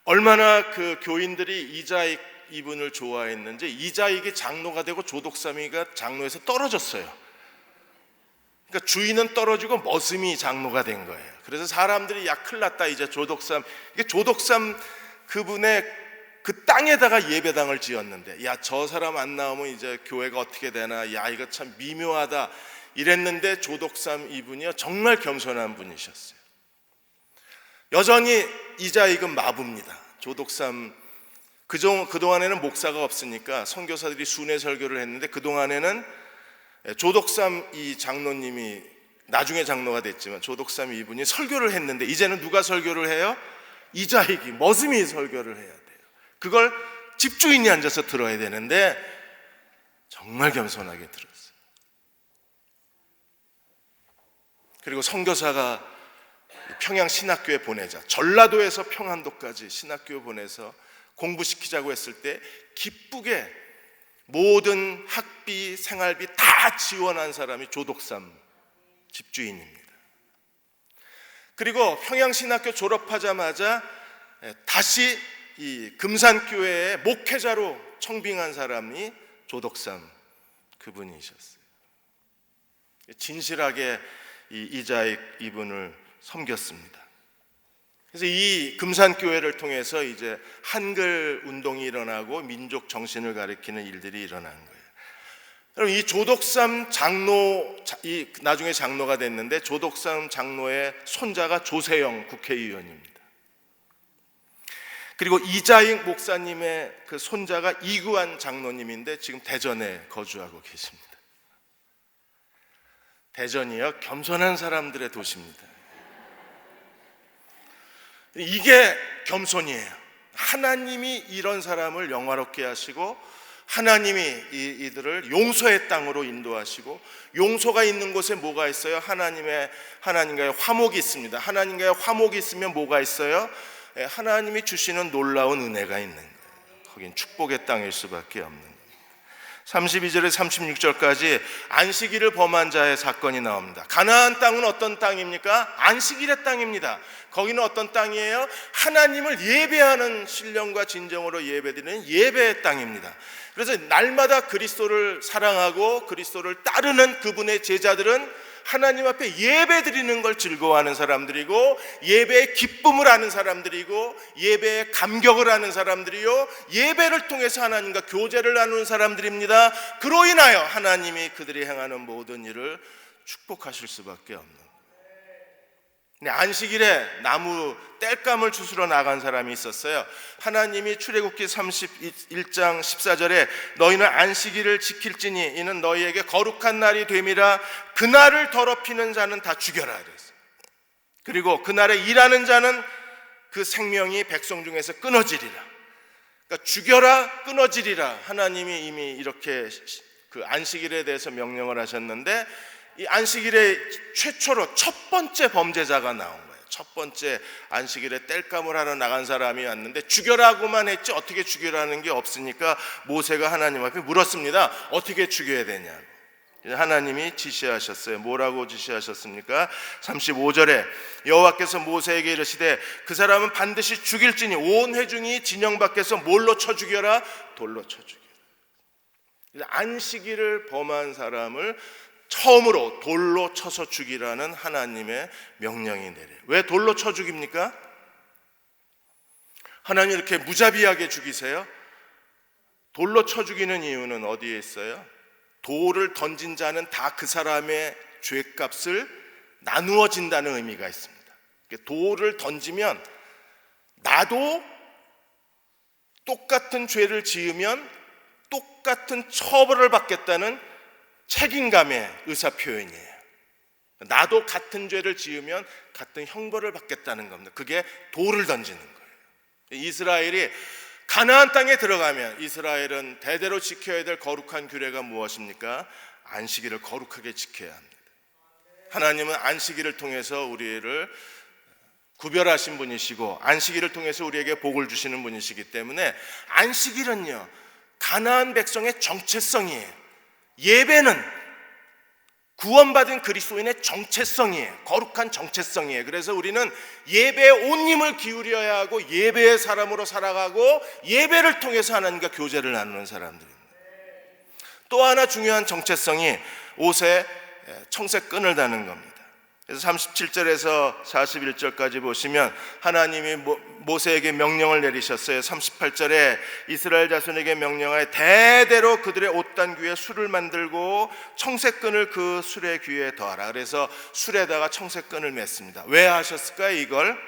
얼마나 그 교인들이 이자익 이분을 좋아했는지 이자익이 장로가 되고 조덕삼이가 장로에서 떨어졌어요. 그러니까 주인은 떨어지고 머슴이 장로가 된 거예요. 그래서 사람들이 야, 큰일 났다, 이제 조덕삼, 이게 조덕삼 그분의 그 땅에다가 예배당을 지었는데, 야, 저 사람 안 나오면 이제 교회가 어떻게 되나, 야, 이거 참 미묘하다 이랬는데, 조덕삼 이분이요 정말 겸손한 분이셨어요. 여전히 이자익은 마부입니다. 조덕삼 그동안에는 목사가 없으니까 선교사들이 순회 설교를 했는데, 그동안에는 조덕삼 이 장로님이 나중에 장로가 됐지만 조덕삼 이분이 설교를 했는데, 이제는 누가 설교를 해요? 이자익이, 머슴이 설교를 해야 돼요. 그걸 집주인이 앉아서 들어야 되는데 정말 겸손하게 들었어요. 그리고 선교사가 평양 신학교에 보내자, 전라도에서 평안도까지 신학교에 보내서 공부시키자고 했을 때 기쁘게 모든 학비, 생활비 다 지원한 사람이 조덕삼 집주인입니다. 그리고 평양신학교 졸업하자마자 다시 이 금산교회의 목회자로 청빙한 사람이 조덕삼 그분이셨어요. 진실하게 이 이자익 이분을 섬겼습니다. 그래서 이 금산교회를 통해서 이제 한글 운동이 일어나고 민족 정신을 가리키는 일들이 일어난 거예요. 그럼 이 조덕삼 장로, 이 나중에 장로가 됐는데, 조덕삼 장로의 손자가 조세영 국회의원입니다. 그리고 이자익 목사님의 그 손자가 이구환 장로님인데 지금 대전에 거주하고 계십니다. 대전이요, 겸손한 사람들의 도시입니다. 이게 겸손이에요. 하나님이 이런 사람을 영화롭게 하시고 하나님이 이들을 용서의 땅으로 인도하시고, 용서가 있는 곳에 뭐가 있어요? 하나님과의 화목이 있습니다. 하나님과의 화목이 있으면 뭐가 있어요? 하나님이 주시는 놀라운 은혜가 있는 거예요. 거긴 축복의 땅일 수밖에 없는 거예요. 32절에 36절까지 안식일을 범한 자의 사건이 나옵니다. 가나안 땅은 어떤 땅입니까? 안식일의 땅입니다. 거기는 어떤 땅이에요? 하나님을 예배하는 신령과 진정으로 예배드리는 예배의 땅입니다. 그래서 날마다 그리스도를 사랑하고 그리스도를 따르는 그분의 제자들은 하나님 앞에 예배드리는 걸 즐거워하는 사람들이고, 예배의 기쁨을 아는 사람들이고, 예배의 감격을 아는 사람들이요, 예배를 통해서 하나님과 교제를 나누는 사람들입니다. 그로 인하여 하나님이 그들이 행하는 모든 일을 축복하실 수밖에 없는. 안식일에 나무 땔감을 주스러 나간 사람이 있었어요. 하나님이 출애굽기 31장 14절에 너희는 안식일을 지킬지니 이는 너희에게 거룩한 날이 됨이라. 그날을 더럽히는 자는 다 죽여라 그랬어요. 그리고 그날에 일하는 자는 그 생명이 백성 중에서 끊어지리라. 그러니까 죽여라, 끊어지리라. 하나님이 이미 이렇게 그 안식일에 대해서 명령을 하셨는데, 이 안식일에 최초로 첫 번째 범죄자가 나온 거예요. 첫 번째 안식일에 땔감을 하러 나간 사람이 왔는데 죽여라고만 했지 어떻게 죽여라는 게 없으니까 모세가 하나님 앞에 물었습니다. 어떻게 죽여야 되냐고. 하나님이 지시하셨어요. 뭐라고 지시하셨습니까? 35절에 여호와께서 모세에게 이르시되 그 사람은 반드시 죽일지니 온 회중이 진영 밖에서 뭘로 쳐 죽여라? 돌로 쳐 죽여라. 안식일을 범한 사람을 처음으로 돌로 쳐서 죽이라는 하나님의 명령이 내려요. 왜 돌로 쳐 죽입니까? 하나님 이렇게 무자비하게 죽이세요? 돌로 쳐 죽이는 이유는 어디에 있어요? 돌을 던진 자는 다 그 사람의 죄값을 나누어진다는 의미가 있습니다. 돌을 던지면 나도 똑같은 죄를 지으면 똑같은 처벌을 받겠다는 책임감의 의사표현이에요. 나도 같은 죄를 지으면 같은 형벌을 받겠다는 겁니다. 그게 돌을 던지는 거예요. 이스라엘이 가나안 땅에 들어가면 이스라엘은 대대로 지켜야 될 거룩한 규례가 무엇입니까? 안식일을 거룩하게 지켜야 합니다. 하나님은 안식일을 통해서 우리를 구별하신 분이시고 안식일을 통해서 우리에게 복을 주시는 분이시기 때문에 안식일은요, 가나안 백성의 정체성이에요. 예배는 구원받은 그리스도인의 정체성이에요. 거룩한 정체성이에요. 그래서 우리는 예배에 온 힘을 기울여야 하고 예배의 사람으로 살아가고 예배를 통해서 하나님과 교제를 나누는 사람들입니다. 또 하나 중요한 정체성이 옷에 청색끈을 다는 겁니다. 그래서 37절에서 41절까지 보시면 하나님이 모세에게 명령을 내리셨어요. 38절에 이스라엘 자손에게 명령하여 대대로 그들의 옷단귀에 술을 만들고 청색끈을 그 술의 귀에 더하라. 그래서 술에다가 청색끈을 맸습니다. 왜 하셨을까요? 이걸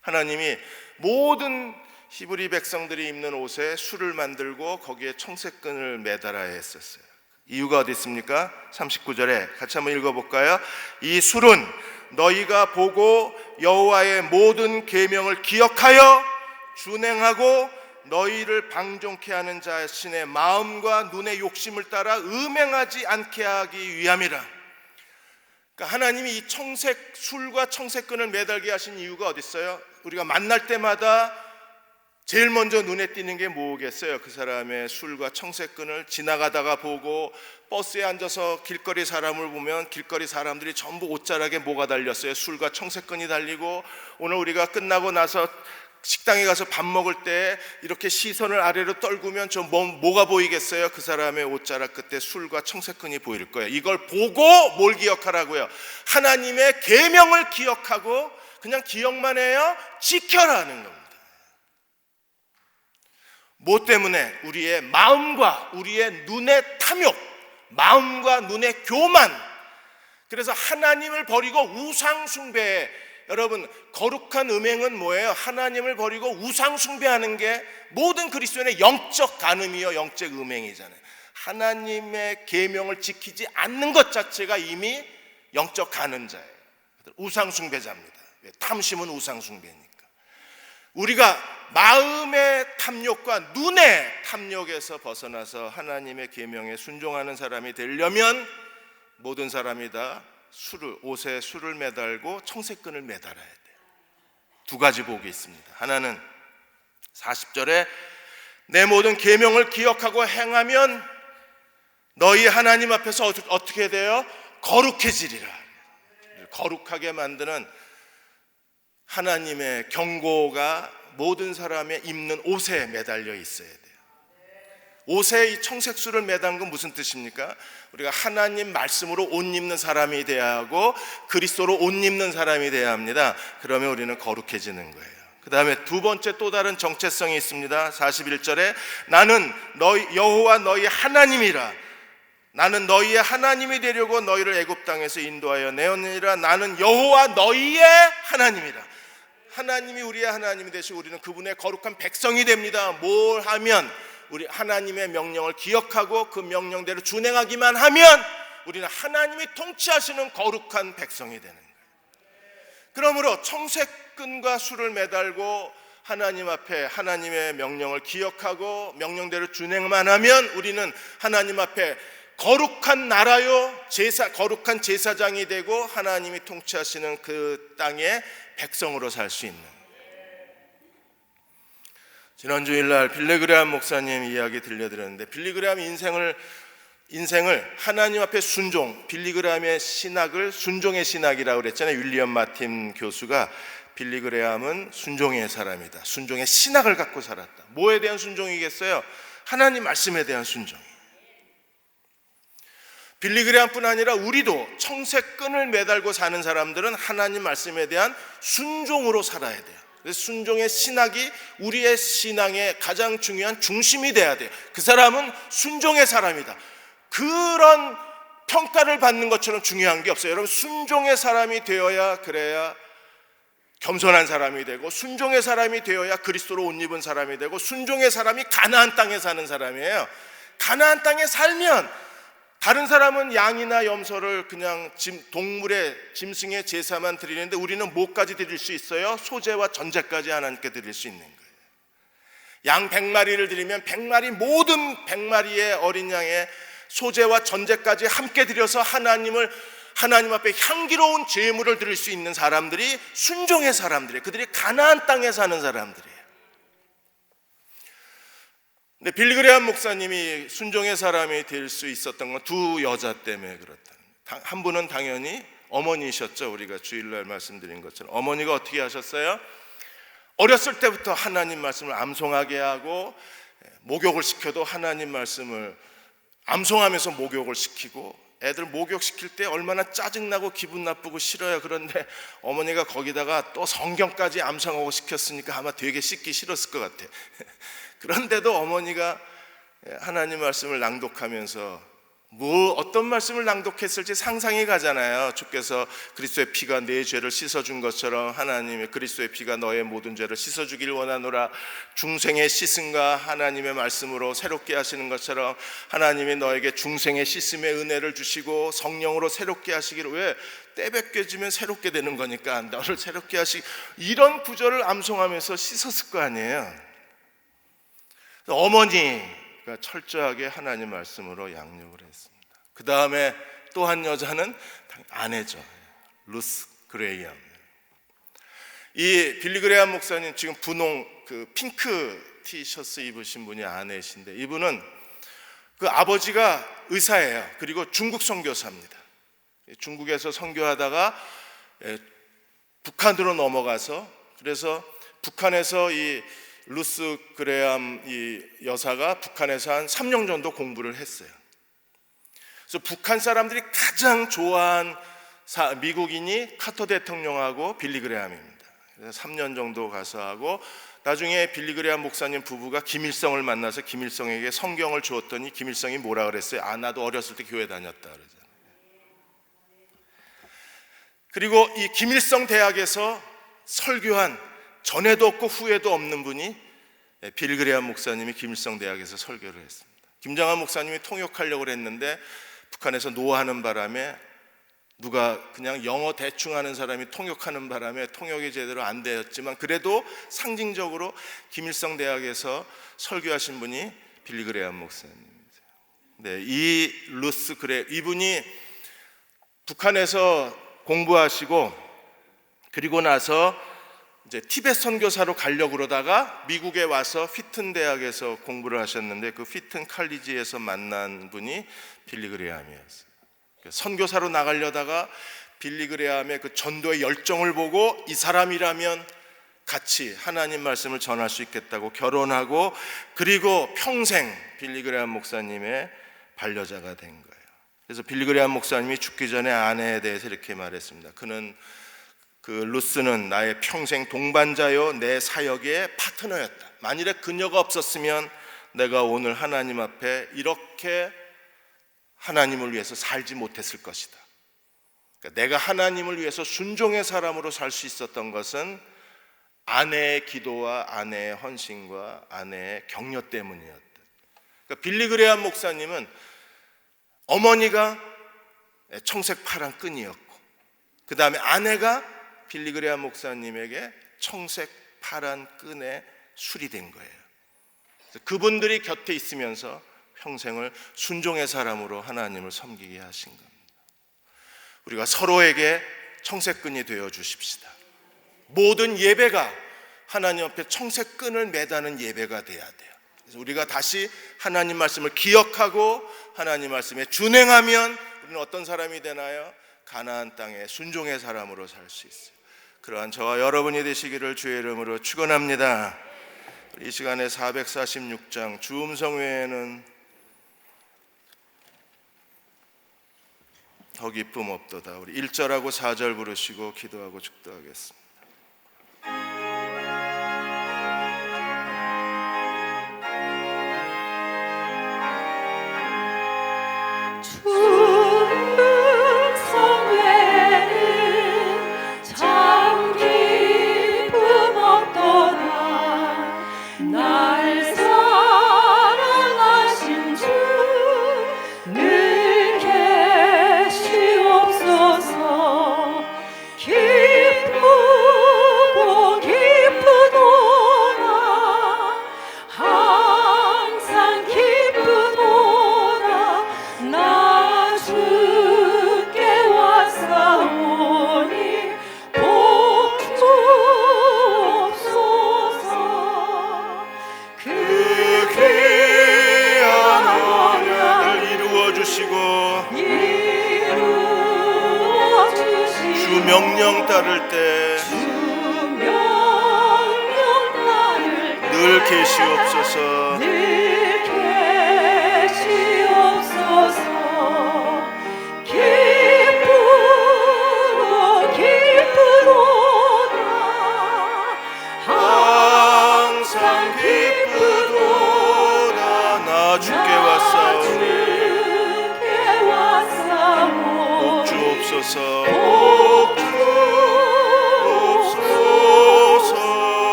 하나님이 모든 히브리 백성들이 입는 옷에 술을 만들고 거기에 청색끈을 매달아야 했었어요. 이유가 어디 있습니까? 39절에 같이 한번 읽어볼까요? 이 술은 너희가 보고 여호와의 모든 계명을 기억하여 준행하고 너희를 방종케 하는 자신의 마음과 눈의 욕심을 따라 음행하지 않게 하기 위함이라. 그러니까 하나님이 이 술과 청색끈을 매달게 하신 이유가 어디 있어요? 우리가 만날 때마다 제일 먼저 눈에 띄는 게 뭐겠어요? 그 사람의 술과 청색끈을 지나가다가 보고, 버스에 앉아서 길거리 사람을 보면 길거리 사람들이 전부 옷자락에 뭐가 달렸어요? 술과 청색끈이 달리고, 오늘 우리가 끝나고 나서 식당에 가서 밥 먹을 때 이렇게 시선을 아래로 떨구면 저 뭐가 보이겠어요? 그 사람의 옷자락 끝에 술과 청색끈이 보일 거예요. 이걸 보고 뭘 기억하라고요? 하나님의 계명을 기억하고 그냥 기억만 해요? 지켜라는 겁니다. 뭐 때문에? 우리의 마음과 우리의 눈의 탐욕, 마음과 눈의 교만. 그래서 하나님을 버리고 우상 숭배. 여러분, 거룩한 음행은 뭐예요? 하나님을 버리고 우상 숭배하는 게 모든 그리스도인의 영적 간음이요, 영적 음행이잖아요. 하나님의 계명을 지키지 않는 것 자체가 이미 영적 간음자예요. 우상 숭배자입니다. 탐심은 우상 숭배니까. 우리가 마음의 탐욕과 눈의 탐욕에서 벗어나서 하나님의 계명에 순종하는 사람이 되려면 모든 사람이 다 옷에 술을 매달고 청색끈을 매달아야 돼요. 두 가지 복이 있습니다. 하나는 40절에 내 모든 계명을 기억하고 행하면 너희 하나님 앞에서 어떻게 돼요? 거룩해지리라. 거룩하게 만드는 하나님의 경고가 모든 사람의 입는 옷에 매달려 있어야 돼요. 옷에 이 청색술을 매단 건 무슨 뜻입니까? 우리가 하나님 말씀으로 옷 입는 사람이 돼야 하고 그리스도로 옷 입는 사람이 돼야 합니다. 그러면 우리는 거룩해지는 거예요. 그 다음에 두 번째 또 다른 정체성이 있습니다. 41절에 나는 여호와 너희 하나님이라. 나는 너희의 하나님이 되려고 너희를 애굽 땅에서 인도하여 내었느니라. 나는 여호와 너희의 하나님이라. 하나님이 우리의 하나님이 되시고 우리는 그분의 거룩한 백성이 됩니다. 뭘 하면? 우리 하나님의 명령을 기억하고 그 명령대로 준행하기만 하면 우리는 하나님이 통치하시는 거룩한 백성이 되는 거예요. 그러므로 청색끈과 술을 매달고 하나님 앞에 하나님의 명령을 기억하고 명령대로 준행만 하면 우리는 하나님 앞에 거룩한 나라요, 거룩한 제사장이 되고 하나님이 통치하시는 그 땅의 백성으로 살 수 있는. 지난 주일날 빌리그레암 목사님 이야기 들려드렸는데 빌리그레암 인생을 하나님 앞에 순종, 빌리그레암의 신학을 순종의 신학이라고 그랬잖아요. 윌리엄 마틴 교수가 빌리그레암은 순종의 사람이다. 순종의 신학을 갖고 살았다. 뭐에 대한 순종이겠어요? 하나님 말씀에 대한 순종. 빌리그레암뿐 아니라 우리도 청색끈을 매달고 사는 사람들은 하나님 말씀에 대한 순종으로 살아야 돼요. 그래서 순종의 신학이 우리의 신앙의 가장 중요한 중심이 돼야 돼요. 그 사람은 순종의 사람이다. 그런 평가를 받는 것처럼 중요한 게 없어요. 여러분, 순종의 사람이 되어야 그래야 겸손한 사람이 되고, 순종의 사람이 되어야 그리스도로 옷 입은 사람이 되고, 순종의 사람이 가나안 땅에 사는 사람이에요. 가나안 땅에 살면 다른 사람은 양이나 염소를 그냥 동물의 짐승의 제사만 드리는데 우리는 뭐까지 드릴 수 있어요? 소제와 전제까지 하나님께 드릴 수 있는 거예요. 양 100마리를 드리면 100마리 모든 100마리의 어린 양의 소제와 전제까지 함께 드려서 하나님 앞에 향기로운 제물을 드릴 수 있는 사람들이 순종의 사람들이에요. 그들이 가나안 땅에 사는 사람들이에요. 근데 빌리그레암 목사님이 순종의 사람이 될 수 있었던 건 두 여자 때문에 그렇다. 한 분은 당연히 어머니셨죠. 우리가 주일날 말씀드린 것처럼 어머니가 어떻게 하셨어요? 어렸을 때부터 하나님 말씀을 암송하게 하고 목욕을 시켜도 하나님 말씀을 암송하면서 목욕을 시키고, 애들 목욕시킬 때 얼마나 짜증나고 기분 나쁘고 싫어요. 그런데 어머니가 거기다가 또 성경까지 암송하고 시켰으니까 아마 되게 씻기 싫었을 것 같아. 그런데도 어머니가 하나님 말씀을 낭독하면서 어떤 말씀을 낭독했을지 상상이 가잖아요. 주께서 그리스도의 피가 내 죄를 씻어준 것처럼 하나님의 그리스도의 피가 너의 모든 죄를 씻어주길 원하노라. 중생의 씻음과 하나님의 말씀으로 새롭게 하시는 것처럼 하나님이 너에게 중생의 씻음의 은혜를 주시고 성령으로 새롭게 하시기를. 왜? 때 벗겨지면 새롭게 되는 거니까 너를 새롭게 이런 구절을 암송하면서 씻었을 거 아니에요. 어머니가 철저하게 하나님 말씀으로 양육을 했습니다. 그 다음에 또 한 여자는 아내죠. 루스 그레이엄. 이 빌리그레암 목사님 지금 분홍 핑크 티셔츠 입으신 분이 아내신데, 이분은 그 아버지가 의사예요. 그리고 중국 선교사입니다. 중국에서 선교하다가 북한으로 넘어가서, 그래서 북한에서 이 루스 그레암 이 여사가 북한에서 한 3년 정도 공부를 했어요. 그래서 북한 사람들이 가장 좋아한 미국인이 카터 대통령하고 빌리그레암입니다. 그래서 3년 정도 가서 하고, 나중에 빌리그레암 목사님 부부가 김일성을 만나서 김일성에게 성경을 주었더니 김일성이 뭐라 그랬어요? 나도 어렸을 때 교회 다녔다 그러잖아요. 그리고 이 김일성 대학에서 설교한, 전에도 없고 후에도 없는 분이 빌리그레암 목사님이 김일성 대학에서 설교를 했습니다. 김장한 목사님이 통역하려고 했는데 북한에서 노하는 바람에 누가 그냥 영어 대충 하는 사람이 통역하는 바람에 통역이 제대로 안 되었지만 그래도 상징적으로 김일성 대학에서 설교하신 분이 빌리 그레이엄 목사님입니다. 네, 이 루스 그레 이분이 북한에서 공부하시고 그리고 나서 이제 티벳 선교사로 가려고 그러다가 미국에 와서 휘튼 대학에서 공부를 하셨는데 그 휘튼 칼리지에서 만난 분이 빌리 그레이엄이었어요. 선교사로 나가려다가 빌리 그레이엄의 그 전도의 열정을 보고 이 사람이라면 같이 하나님 말씀을 전할 수 있겠다고 결혼하고 그리고 평생 빌리 그레이엄 목사님의 반려자가 된 거예요. 그래서 빌리 그레이엄 목사님이 죽기 전에 아내에 대해서 이렇게 말했습니다. 그 루스는 나의 평생 동반자요 내 사역의 파트너였다. 만일에 그녀가 없었으면 내가 오늘 하나님 앞에 이렇게 하나님을 위해서 살지 못했을 것이다. 그러니까 내가 하나님을 위해서 순종의 사람으로 살 수 있었던 것은 아내의 기도와 아내의 헌신과 아내의 격려 때문이었다. 그러니까 빌리 그레이엄 목사님은 어머니가 청색 파란 끈이었고 그 다음에 아내가 빌리 그레이엄 목사님에게 청색 파란 끈의 술이 된 거예요. 그분들이 곁에 있으면서 평생을 순종의 사람으로 하나님을 섬기게 하신 겁니다. 우리가 서로에게 청색끈이 되어 주십시다. 모든 예배가 하나님 앞에 청색끈을 매다는 예배가 돼야 돼요. 그래서 우리가 다시 하나님 말씀을 기억하고 하나님 말씀에 준행하면 우리는 어떤 사람이 되나요? 가나안 땅의 순종의 사람으로 살 수 있어요. 그러한 저와 여러분이 되시기를 주의 이름으로 축원합니다. 이 시간에 446장 주음성 외에는 더 기쁨 없도다. 우리 1절하고 4절 부르시고 기도하고 축도하겠습니다. 명령 따를 때 늘 계시옵소서. 항상 기쁘도다. 나 주께 왔사오니 복 주옵소서.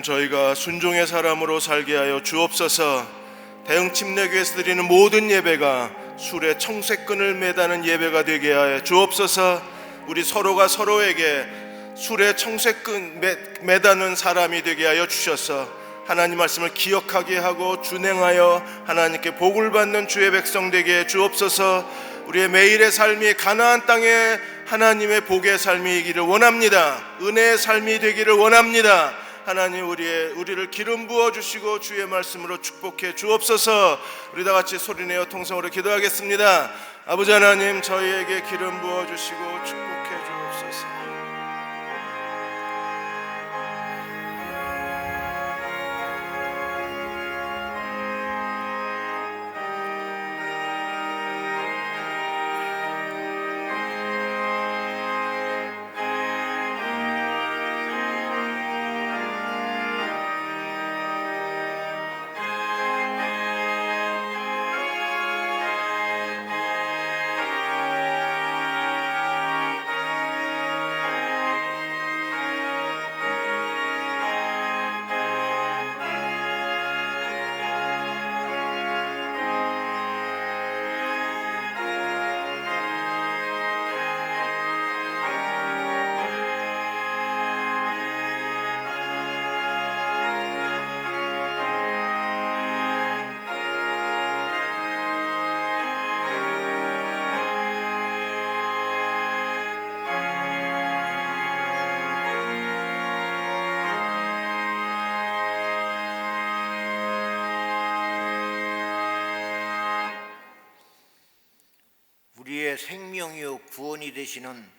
저희가 순종의 사람으로 살게 하여 주옵소서. 대흥 침례교회에서 드리는 모든 예배가 술의 청색끈을 매다는 예배가 되게 하여 주옵소서. 우리 서로가 서로에게 술의 청색끈 매다는 사람이 되게 하여 주셔서 하나님 말씀을 기억하게 하고 준행하여 하나님께 복을 받는 주의 백성 되게 해 주옵소서. 우리의 매일의 삶이 가나안 땅의 하나님의 복의 삶이기를 원합니다. 은혜의 삶이 되기를 원합니다. 하나님 우리를 기름 부어주시고 주의 말씀으로 축복해 주옵소서. 우리 다 같이 소리내어 통성으로 기도하겠습니다. 아버지 하나님, 저희에게 기름 부어주시고 축복해 주옵소서. 우리의 생명이요 구원이 되시는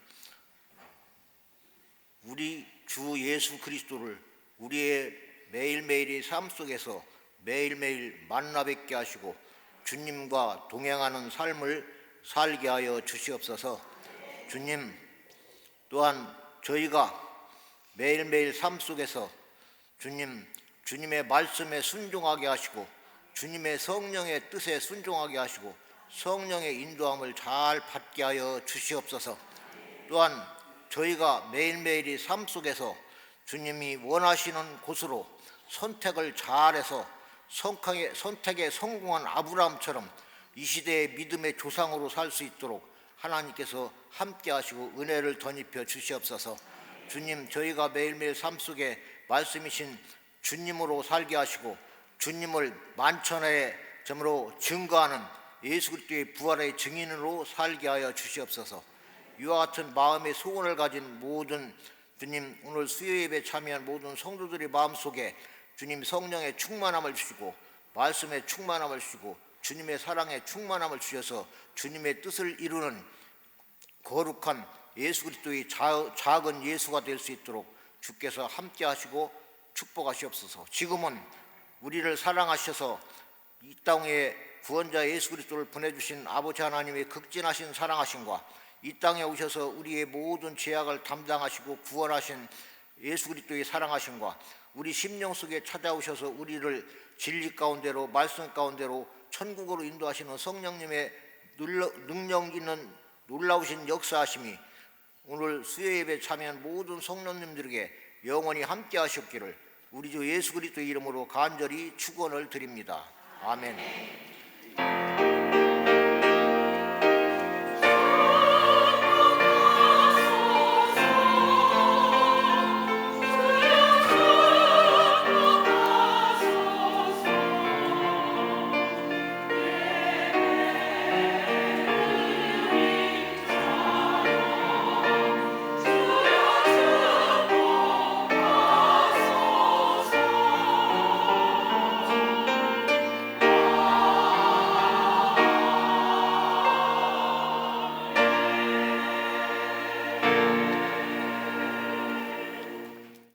우리 주 예수 그리스도를 우리의 매일매일의 삶 속에서 매일매일 만나 뵙게 하시고 주님과 동행하는 삶을 살게 하여 주시옵소서. 주님, 또한 저희가 매일매일 삶 속에서 주님의 말씀에 순종하게 하시고 주님의 성령의 뜻에 순종하게 하시고 성령의 인도함을 잘 받게 하여 주시옵소서. 또한 저희가 매일매일의 삶 속에서 주님이 원하시는 곳으로 선택을 잘해서 선택에 성공한 아브라함처럼 이 시대의 믿음의 조상으로 살 수 있도록 하나님께서 함께 하시고 은혜를 덧입혀 주시옵소서. 주님, 저희가 매일매일 삶 속에 말씀이신 주님으로 살게 하시고 주님을 만천하의 점으로 증거하는 예수 그리스도의 부활의 증인으로 살게 하여 주시옵소서. 이와 같은 마음의 소원을 가진 모든 주님, 오늘 수요예배에 참여한 모든 성도들의 마음속에 주님 성령의 충만함을 주시고 말씀의 충만함을 주시고 주님의 사랑의 충만함을 주셔서 주님의 뜻을 이루는 거룩한 예수 그리스도의 작은 예수가 될 수 있도록 주께서 함께 하시고 축복하시옵소서. 지금은 우리를 사랑하셔서 이 땅에 구원자 예수 그리스도를 보내주신 아버지 하나님의 극진하신 사랑하심과 이 땅에 오셔서 우리의 모든 죄악을 담당하시고 구원하신 예수 그리스도의 사랑하심과 우리 심령 속에 찾아오셔서 우리를 진리 가운데로 말씀 가운데로 천국으로 인도하시는 성령님의 능력 있는 놀라우신 역사하심이 오늘 수요예배에 참여한 모든 성도님들에게 영원히 함께 하셨기를 우리 주 예수 그리스도의 이름으로 간절히 축원을 드립니다. 아멘.